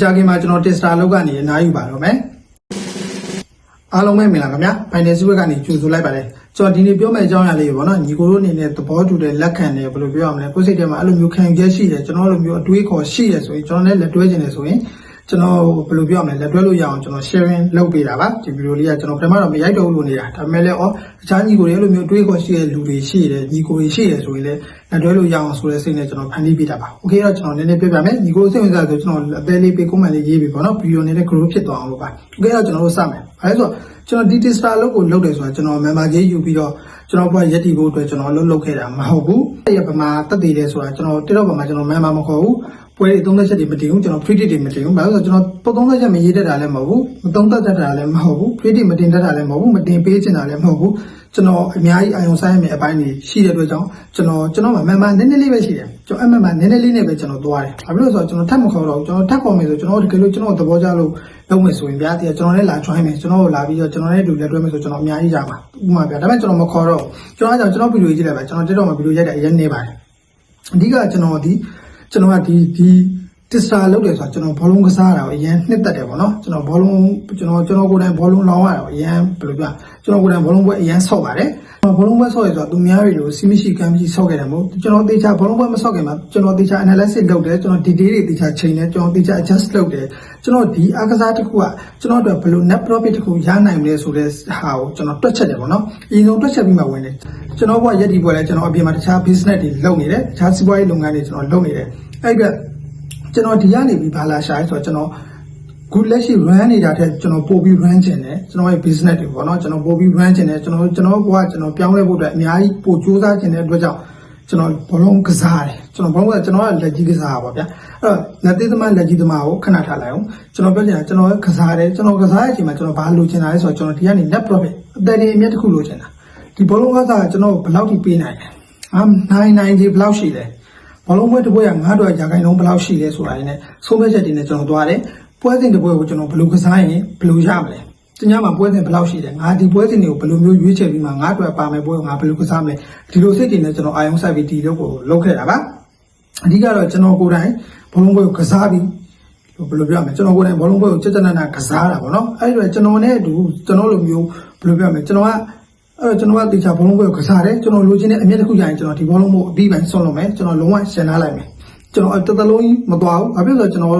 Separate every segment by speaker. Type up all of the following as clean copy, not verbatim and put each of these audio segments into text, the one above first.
Speaker 1: ကြာခင်မှာကျွန်တော်တစ်စတာလောက်ကနေအနားယူပါတော့မယ်အားလုံးပဲမင်္ဂလာခင်ဗျာ Finance ဘက်ကနေကြိုဆိုလိုက်ပါတယ်ကျွန်တော်ဒီနေ့ပြောမယ့်အကြောင်းအရာလေးပေါ့နော်ညီကိုတို့အနေနဲ့သဘောတူတဲ့လက်ခံတယ်ဘယ်လိုပြောရမလဲကိုယ်စိတ်ထဲမှာအဲ့လိုမျိုးခံယူချက်ရှိတယ်ကျွန်တော်လိုမျိုးအတွေးခေါ်ရှိရဆိုရင်ကျွန်တော်လည်းလက်တွဲခြင်းတယ်ဆိုရင်ကျွန်တော်ဘယ်လိုပြောရမလဲလက်တွဲလို့ရအောင်ကျွန်တော် sharing လုပ်ပေးတာပါဒီဗီဒီယိုလေးကကျွန်တော်ပထမတော့မရိုက်တော့ဘူးလို့နေတာဒါပေမဲ့လည်းအခြားညီကိုတွေအဲ့လိုမျိုးတွေးခေါ်ရှိတဲ့လူတွေရှိတယ်ညီကိုတွေရှိတယ်ဆိုရင်လည်းလက်တွဲလို့ရအောင်ဆိုတဲ့စိတ်နဲ့ကျွန်တော်ဖန်တီးပေးတာပါโอเคတော့ကျွန်တော်နည်းနည်းပြပြမယ်ညီကိုစိတ်ဝင်စားဆိုကျွန်တော်အသေးလေးပေး comment လေးရေးပေးပါနော်ဗီဒီယိုနဲ့ group ဖြစ်သွားအောင်လို့ပါโอเคတော့ကျွန်တော်တို့စမယ်အဲဒါဆိုကျွန်တော်ဒီ tester လောက်ကိုလုပ်တယ်ဆိုတာကျွန်တော် member ကြီးယူပြီးတော့ကျွန်တော်ဘက်ရက်တီဖို့အတွက်ကျွန်တော်လုပ်ခဲ့တာမဟုတ်ဘူးအဲ့ရပမာတက်တည်တယ်ဆိုတာကျွန်တော်တိတော့ပမာကျွန်တော် member မခေါ်ဘူးပွဲတွေ30ချက်တွေမတင်ဘူးကျွန်တော် free တွေမတင်ဘူးဘာလို့လဲဆိုတော့ကျွန်တော်30ချက်မရေးတတ်တာလည်းမဟုတ်ဘူးမသုံးတတ်တာလည်းမဟုတ်ဘူး free တွေမတင်တတ်တာလည်းမဟုတ်ဘူးမတင်ပေးချင်တာလည်းမဟုတ်ဘူးကျွန်တော်အများကြီးအာရုံစိုင်းရမယ့်အပိုင်းတွေရှိတဲ့အတွက်ကြောင့်ကျွန်တော်မှာ member နည်းနည်းလေးပဲရှိတယ်ကျွန်တော် member နည်းနည်းလေးနဲ့ပဲကျွန်တော်သွားတယ်ဘာဖြစ်လို့ဆိုတော့ကျွန်တော်ထပ်မခေါ်တော့ကျွန်တော်ထပ်ခေါ်မယ်ဆိုကျွန်တော်တကယ်လို့ကျွန်တော်သဘောကျလို့လုပ်မယ်ဆိုရင်ဗျာတကယ်ကျွန်တော်လည်းလာ join မယ်ကျွန်တော်ကိုလာပြီးတော့ကျွန်တော်လည်းတူလက်တွဲမယ်ဆိုကျွန်တော်အများကြီးကြာမှာဥပမာဗျာဒါပေမဲ့ကျွန်တော်မခေါ်တော့ကျွန်တော်ဗီဒီယိုကြည့်လိုက်ပါကျွန်တော်တက်တော့မှဗီဒီယိုရိုက်တာအရင်နေပါတယ်အဓိကကျွန်တော်ကဒီ tester လုပ်တယ်ဆိုတော့ကျွန်တော်ဘောလုံးကစားတာကိုအရင်နှစ်သက်တယ်ပေါ့နော်ကျွန်တော်ဘောလုံးကျွန်တော်ကိုယ်တိုင်ဘောလုံးလောင်းရတာအရင်ဘယ်လိုပြောကျွန်တော်ကိုယ်တိုင်ဘောလုံးပွဲအရင်ဆော့ပါတယ်ဘောလုံးပွဲဆော့ရဆိုတော့သူများတွေလိုစီမရှိကမ်းမရှိဆော့ခဲ့တယ်မဟုတ်ကျွန်တော်တေချာဘောလုံးပွဲမဆော့ခင်မှာကျွန်တော်တေချာ analysis လုပ်တယ်ကျွန်တော် detail တွေတေချာချိန်တယ်ကျွန်တော်တေချာ adjust လုပ်တယ်ကျွန်တော်ဒီအားကစားတစ်ခုကကျွန်တော်တို့ဘယ်လို net profit တစ်ခုရနိုင်မလဲဆိုတဲ့ဟာကိုကျွန်တော်တွက်ချက်တယ်ပေါ့နော်အရင်ဆုံးတွက်ချက်ပြီးမှဝင်တယ်ကျွန်တော်ဘကရက်ဒီပွဲလဲကျွန်တော်အပြင်မှာတခြား business တွေလုပ်နေတယ်တခြားစီးပွားရေးလုပ်ငန်းတွေကျွန်တော်လုပ်နေတယ်အဲ့ကကျွန်တော်ဒီကနေပြီးဘာလာရှာလဲဆိုတော့ကျွန်တော်ခုလက်ရှိ run နေတာတဲ့ကျွန်တော်ပို့ပြီး run ချင်တယ်ကျွန်တော်ရဲ့ business တွေပေါ့နော်ကျွန်တော်ပို့ပြီး run ချင်တယ်ကျွန်တော်ဘဝကျွန်တော်ပြောင်းလဲဖို့အတွက်အများကြီးပို့ကြိုးစားချင်တဲ့အတွက်ကြောင့်ကျွန်တော်ဘောလုံးကစားတယ်ကျွန်တော်ဘောလုံးကကျွန်တော်ကလက်ကြီးကစားပါဗျာအဲ့တော့လက်သေးသမားလက်ကြီးသမားကိုခဏထားလိုက်အောင်ကျွန်တော်ပြောချင်တာကျွန်တော်ကစားတယ်ကျွန်တော်ကစားတဲ့အချိန်မှာကျွန်တော်ဘာလိုချင်တာလဲဆိုတော့ကျွန်တော်ဒီကနေ net profit အသက်တွေအမြတ်တစ်ခုလိုချင်တာဒီဘောလုံးကစားကျွန်တော်ဘယ်လောက်ထိပေးနိုင်လဲနိုင်ကြီးဘယ်လောက်ရှိလဲဘောလုံးပွဲတစ်ပွဲက9တော့ရာခိုင်နှုန်းဘယ်လောက်ရှိလဲဆိုတာနဲ့ဆုံးဖြတ်ချက်တွေနဲ့ကျွန်တော်သွားတယ်ပွဲစဉ်တစ်ပွဲကိုကျွန်တော်ဘယ်လိုကစားရင်ဘယ်လိုရမလဲတညမှာပွဲစဉ်ဘယ်လောက်ရှိတယ်ငါဒီပွဲစဉ်တွေကိုဘယ်လိုမျိုးရွေးချယ်ပြီးမှ9တော့ပါမယ်ပွဲကိုငါဘယ်လိုကစားမလဲဒီလိုစိတ်တွေနဲ့ကျွန်တော်အာရုံစိုက်ပြီးဒီလိုကိုလုပ်ခဲ့တာပါအဓိကတော့ကျွန်တော်ကိုယ်တိုင်ဘောလုံးပွဲကိုကစားပြီးဘယ်လိုပြောရမလဲကျွန်တော်ကိုယ်တိုင်ဘောလုံးပွဲကိုကြက်နာကစားတာပေါ့နော်အဲ့ဒီတော့ကျွန်တော်နဲ့အတူကျွန်တော်လိုမျိုးဘယ်လိုပြောရမလဲကျွန်တော်ကတေချာဘောလုံးပွဲကိုကစားတယ်ကျွန်တော်လိုချင်တဲ့အမြတ်တစ်ခုရရင်ကျွန်တော်ဒီဘောလုံးကိုအပြီးပိုင်းဆွန့်လို့မယ်ကျွန်တော်လုံးဝရှင်းထားလိုက်မယ်ကျွန်တော်တစ်သလုံးကြီးမသွားဘူးဘာဖြစ်လို့လဲဆိုတော့ကျွန်တော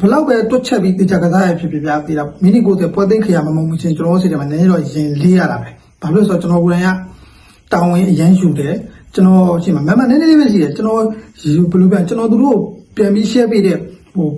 Speaker 1: ်ဘယ်လောက်ပဲတွက်ချက်ပြီးတေချာကစားရဖြစ်ပြသေးတာမိနစ်90ပွဲသိမ်းခရမမုံချင်းကျွန်တော်စိတ်ထဲမှာနည်းနည်းတော့ရင်လေးရတာပဲဘာဖြစ်လို့ဆိုတော့ကျွန်တော်ကိုယ်တိုင်ကတောင်းဝင်အရန်ယူတယ်ကျွန်တော်ရှင်းမှာမနည်းနည်းလေးပဲရှိတယ်ကျွန်တော်ဘယ်လိုပြန်ကျွန်တော်တို့ပြန်ပြီး share ပေးတဲ့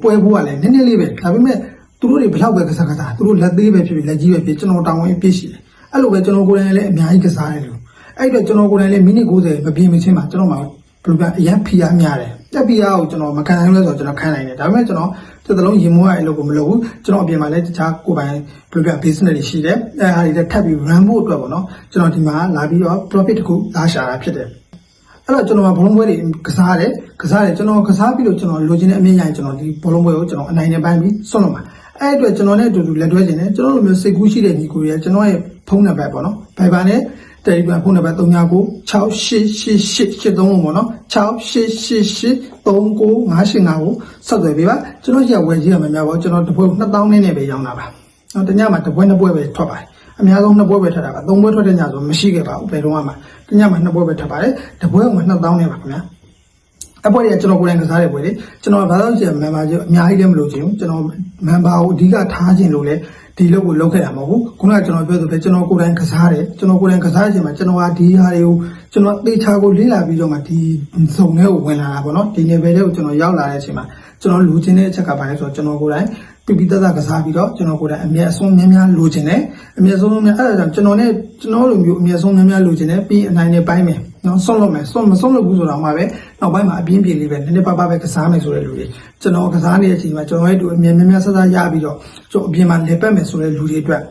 Speaker 1: ပွဲဖို့ကလည်းနည်းနည်းလေးပဲဒါပေမဲ့သူတို့တွေဘယ်လောက်ပဲကစားသူတို့လက်သေးပဲဖြစ်လက်ကြီးပဲဖြစ်ကျွန်တော်တောင်းဝင်ပြည့်ရှိတယ်အဲ့လိုပဲကျွန်တော်ကိုယ်တိုင်လည်းအများကြီးကစားရတယ်လို့အဲ့တော့ကျွန်တော်ကိုယ်တိုင်လည်းမိနစ်90မပြည့်မချင်းမှာကျွန်တော်မှာဘယ်လိုပြန်အရန်ဖီအားများတယ်တက်ဖီအားကိုကျွန်တော်မခံနိုင်ဘူးလဲဆိုတော့ကျွန်တော်ခံနိုင်တယ်ဒါပေမဲ့ကျွန်တော်တစ်သလုံးရင်မွေးရအလုပ်ကိုမလုပ်ဘူးကျွန်တော်အပြင်မှာလည်းတခြားကိုယ်ပိုင်ဘယ်လိုပြန် business တွေရှိတယ်အဲ့ဟာတွေထပ်ပြီး run ဖို့အတွက်ပေါ့နော်ကျွန်တော်ဒီမှာလာပြီးတော့ profit တခုလာရှာတာဖြစ်တယ်အဲ့တော့ကျွန်တော်ဘောလုံးပွဲတွေကစားတယ်ကျွန်တော်ကစားပြီးလို့ကျွန်တော်လိုချင်တဲ့အမြင့်ရရင်ကျွန်တော်ဒီဘောလုံးပွဲကိုကျွန်တော်အနိုင်နဲ့ပိုင်းပြီးဆွန့်လို့မှာအဲ့အတွက်ကျွန်တော်နဲ့အတူတူလက်တွဲခြင်းနဲ့ကျွန်တော်လိုမျိုးစိတ်ကူးရှိတဲ့ညီကိုရကျွန်တော်ရဲ့ဖုန်းနံပါတ်ပေါ့နော် Viber နဲ့ Telegram ဖုန်းနံပါတ်39968883ပေါ့နော်6888399585ကိုဆက်သွယ်ပေးပါကျွန်တော်ရဝယ်ကြီးရမှာများပေါ့ကျွန်တော်တစ်ပွဲ2000နဲ့ပဲရောင်းတာပါနော်တညမှာတစ်ပွဲ2ပွဲပဲထွက်ပါတယ်အများဆုံး2ပွဲပဲထွက်တာပါ3ပွဲထွက်တဲ့ညဆိုမရှိခဲ့ပါဘူးဘယ်တော့မှတညမှာ2ပွဲပဲထွက်ပါတယ်တစ်ပွဲက2000နဲ့ပါခင်ဗျာအပွဲတွေကကျွန်တော်ကိုယ်တိုင်ကစားတဲ့ပွဲတွေကျွန်တော်ဘာလို့ကျန် member ကြီးအများကြီးလည်းမလို့ချင်ဘူးကျွန်တော် member ကိုအဓိကထားခြင်းလို့လေဒီလုပ်ကိုလုပ်ခဲ့တာမဟုတ်ဘူးခုနကကျွန်တော်ပြောသလိုပဲကျွန်တော်ကိုယ်တိုင်ကစားတယ်ကျွန်တော်ကိုယ်တိုင်ကစားခြင်းမှာကျွန်တော်ကဒီဟာတွေကိုကျွန်တော်သေချာကိုလေ့လာပြီးတော့မှဒီဇုံထဲကိုဝင်လာတာပေါ့နော်ဒီ level တွေကိုကျွန်တော်ရောက်လာတဲ့အချိန်မှာကျွန်တော်လိုချင်တဲ့အချက်ကဘာလဲဆိုတော့ကျွန်တော်ကိုယ်တိုင်ပြပြတကစားပြီးတော့ကျွန်တော်ကိုယ်တိုင်အမြတ်အဆုံးများများလိုချင်တယ်အမြတ်ဆုံးများအဲ့ဒါကြောင့်ကျွန်တော်လိုမျိုးအမြတ်ဆုံးများများလိုချင်တယ်ပြီးအနိုင်နဲ့ပိုင်းမယ်နော်ဆုံးလို့မယ်မဆုံးလို့ဘူးဆိုတာမှပဲနောက်ပိုင်းမှာအပြင်းပြေလေးပဲနည်းနည်းပါးပါးပဲကစားမယ်ဆိုတဲ့လူတွေကျွန်တော်ကစားနေတဲ့အချိန်မှာကျွန်တော်ရဲ့တူအမြတ်များများဆဆရပြီးတော့ကျွန်တော်အပြင်မှာလေပတ်မယ်ဆိုတဲ့လူတွေအတွက်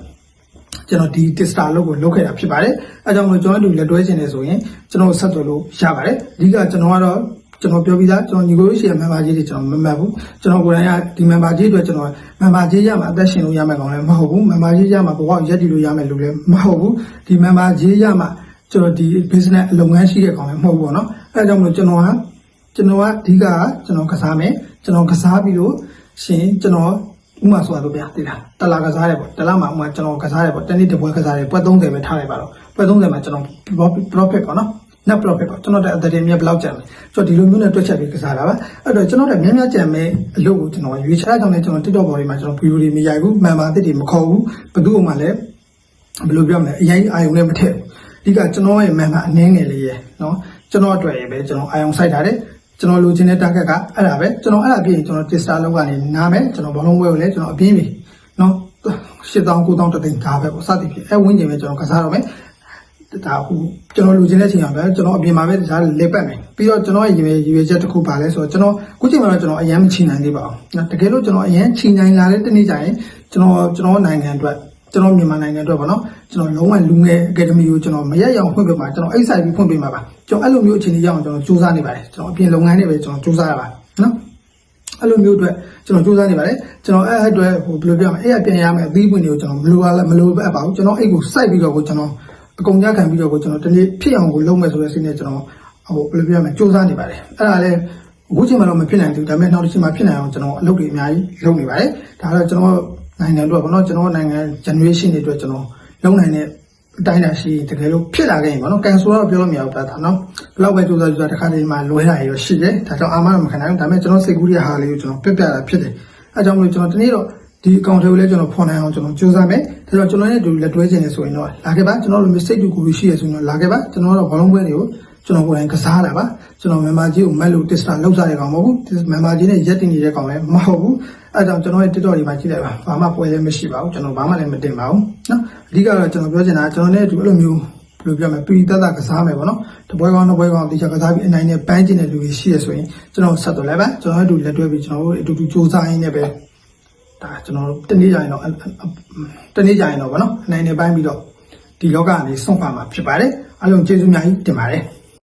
Speaker 1: ကျွန်တော်ဒီ tester လုပ်ကိုလုပ်ခဲ့တာဖြစ်ပါတယ်အဲကြောင့်မို့ကျွန်တော်တို့လက်တွဲခြင်းနေဆိုရင်ကျွန်တော်ဆက်သွယ်လို့ရပါတယ်အဓိကကျွန်တော်ကတော့ကျွန်တော်ပြောပြီးသားကျွန်တော်ညီကိုရှိတဲ့ member ကြီးတွေကျွန်တော်မမှတ်ဘူးကျွန်တော်ကိုယ်တိုင်ကဒီ member ကြီးတွေကျွန်တော် member ကြီးရမှာအသက်ရှင်လို့ရမယ်ကောင်လည်းမဟုတ်ဘူး member ကြီးရမှာဘဝရက်တည်လို့ရမယ်လို့လည်းမဟုတ်ဘူးဒီ member ကြီးရမှာကျွန်တော်ဒီ business အလုပ်ငန်းရှိတဲ့ကောင်လည်းမဟုတ်ဘူးပေါ့နော်အဲဒါကြောင့်မို့ကျွန်တော်ကအဓိကကျွန်တော်ကစားမယ်ကျွန်တော်ကစားပြီးတော့ ရှင်ကျွန်တော်ဥမာဆိုတာတို့ဗျာတိလားတလာကစားတယ်ပေါ့တလားမှာဥမာကျွန်တော်ကစားတယ်ပေါ့တနေ့တစ်ပွဲကစားတယ်ပွဲ30ပဲထားလိုက်ပါတော့ပွဲ30မှာကျွန်တော် profit ပေါ့နော် net profit ပေါ့ကျွန်တော်တဲ့အတည်းမြတ်ဘယ်လောက်ကျန်လဲကျွန်တော်ဒီလိုမျိုးနဲ့တွက်ချက်ပြီးကစားတာပါအဲ့တော့ကျွန်တော်တဲ့များကြံမဲ့အလုပ်ကိုကျွန်တော်ရွေးချယ်ကြောင်းနဲ့ကျွန်တော် TikTok ပေါ်မှာကျွန်တော် video တွေမရိုက်ဘူးမှန်ပါတစ်တွေမခေါ်ဘူးဘယ်သူမှလည်းဘယ်လိုပြောမလဲအရင်အာယုံနဲ့မထည့်ဘူးဒီကကျွန်တော်ရဲ့မှန်ပါအနည်းငယ်လေးရယ်နော်ကျွန်တော်အတွက်ရယ်ပဲကျွန်တော်အာယုံစိုက်ထားတယ်ကျွန်တော်လိုချင်တဲ့ target ကအဲ့ဒါပဲကျွန်တော်အဲ့ဒါပြည့်ရင်ကျွန်တော် tester လောက်ကနေနားမယ်ကျွန်တော်ဘောလုံးပွဲကိုလည်းကျွန်တော်အပြင်းပြီနော်8000 9000တသိန်းဒါပဲပေါ့စသည်ဖြင့်အဲ့ဝင်းကျင်ပဲကျွန်တော်ကစားတော့မယ်ဒါဟိုကျွန်တော်လိုချင်တဲ့ချိန်အောင်ပဲကျွန်တော်အပြင်မှာပဲဒါလေပတ်မယ်ပြီးတော့ကျွန်တော်ရဲ့ရည်ရွယ်ချက်တစ်ခုပါလဲဆိုတော့ကျွန်တော်ခုချိန်မှာတော့ကျွန်တော်အရင်မချီနိုင်သေးပါဘူးနော်တကယ်လို့ကျွန်တော်အရင်ချီနိုင်လာတဲ့တနေ့ကျရင်ကျွန်တော်နိုင်ငံအတွက်ကျွန်တော်မြန်မာနိုင်ငံအတွက်ပေါ့နော်ကျွန်တော်လုံးဝလူငယ်အကယ်ဒမီကိုကျွန်တော်မရက်ရအောင်ဖွင့်ပေးမှာကျွန်တော်အိတ်ဆိုင်ပြီးဖွင့်ပေးမှာပါကျွန်တော်အဲ့လိုမျိုးအခြေအနေရအောင်ကျွန်တော်စူးစမ်းနေပါတယ်ကျွန်တော်အပြင်လုပ်ငန်းတွေပဲကျွန်တော်စူးစမ်းရပါနော်အဲ့လိုမျိုးအတွက်ကျွန်တော်စူးစမ်းနေပါတယ်ကျွန်တော်အဲ့အတွက်ဟိုဘယ်လိုပြောမလဲအဲ့ပြန်ရမယ်အသီးပွင့်တွေကိုကျွန်တော်မလိုအပ်ပါဘူးကျွန်တော်အိတ်ကိုစိုက်ပြီးတော့ကိုကျွန်တော်အကုန်ကြခံပြီးတော့ကိုကျွန်တော်တနေ့ဖြစ်အောင်ကိုလုပ်မယ်ဆိုတဲ့စိတ်နဲ့ကျွန်တော်ဟိုဘယ်လိုပြောမလဲစူးစမ်းနေပါတယ်အဲ့ဒါလည်းအခုချိန်မှာတော့မဖြစ်နိုင်ဘူးဒါပေမဲ့နောက်တစ်ချိန်မှာဖြစ်နိုင်အောင်ကျွန်တော်အလုပ်တွေအများကြီးလုပ်နေပါတယ်ဒါတော့ကျွန်တော်နိုင်ငံအတွက်ပေါ့နော်ကျွန်တော်နိုင်ငံ generation တွေအတွက်ကျွန်တော်လုံးနိုင်တဲ့အတိုင်းအတာရှိတကယ်လို့ဖြစ်လာခဲ့ရင်ပေါ့နော်ကန်ဆိုတော့ပြောလို့မရဘူးဒါနော်ဘယ်လောက်ပဲကြိုးစားတစ်ခါတည်းမှလွဲတာရရှိတယ်ဒါကြောင့်အာမမခံနိုင်ဘူးဒါပေမဲ့ကျွန်တော်စိတ်ကူးရဟာလေးကိုကျွန်တော်ပြပြတာဖြစ်တယ်အဲကြောင့်မလို့ကျွန်တော်ဒီနေ့တော့ဒီအကောင့်တွေကိုလည်းကျွန်တော်ဖော်နိုင်အောင်ကျွန်တော်စူးစမ်းမယ်ဒါကြောင့်ကျွန်တော်နဲ့တူလက်တွဲခြင်းနေဆိုရင်တော့လာခဲ့ပါကျွန်တော်လိုမျိုးစိတ်တူကိုရှိရဆိုရင်တော့လာခဲ့ပါကျွန်တော်တို့ဘောလုံးပွဲတွေကိုကျွန်တော်ကိုယ်တိုင်ကစားတာပါကျွန်တော်မြန်မာကြီးကိုမက်လို့တစ်စတာလောက်စားတဲ့ကောင်မဟုတ်ဘူးမြန်မာကြီးနဲ့ရက်တင်နေတဲ့ကောင်လည်းမဟုတ်ဘူးအဲကြောင့်ကျွန်တော်ရဲ့ TikTok တွေမှာကြည့်လိုက်ပါဘာမှပွဲလည်းမရှိပါဘူးကျွန်တော်ဘာမှလည်းမတင်ပါဘူးနော်အဓိကတော့ကျွန်တော်ပြောချင်တာကျွန်တော်နဲ့အတူအဲ့လိုမျိုးဘယ်လိုပြောမလဲပရိသတ်ကစားမယ်ပေါ့နော်တပွဲကောင်းတစ်ပွဲကောင်းတေချာကစားပြီးအနိုင်နဲ့ပန်းကျင်တဲ့လူတွေရှိရဆိုရင်ကျွန်တော်ဆက်တော့လည်းပါကျွန်တော်အတူလက်တွဲပြီးကျွန်တော်တို့အတူတူစူးစမ်းရင်းနဲ့ပဲဒါကျွန်တော်တနေ့ကြရင်တော့ပေါ့နော်အနိုင်နဲ့ပန်းပြီးတော့ဒီလောကကနေဆုံးခွာမှာဖြစ်ပါတယ်အားလုံးကျေးဇူးများကြီးတင်ပါတယ်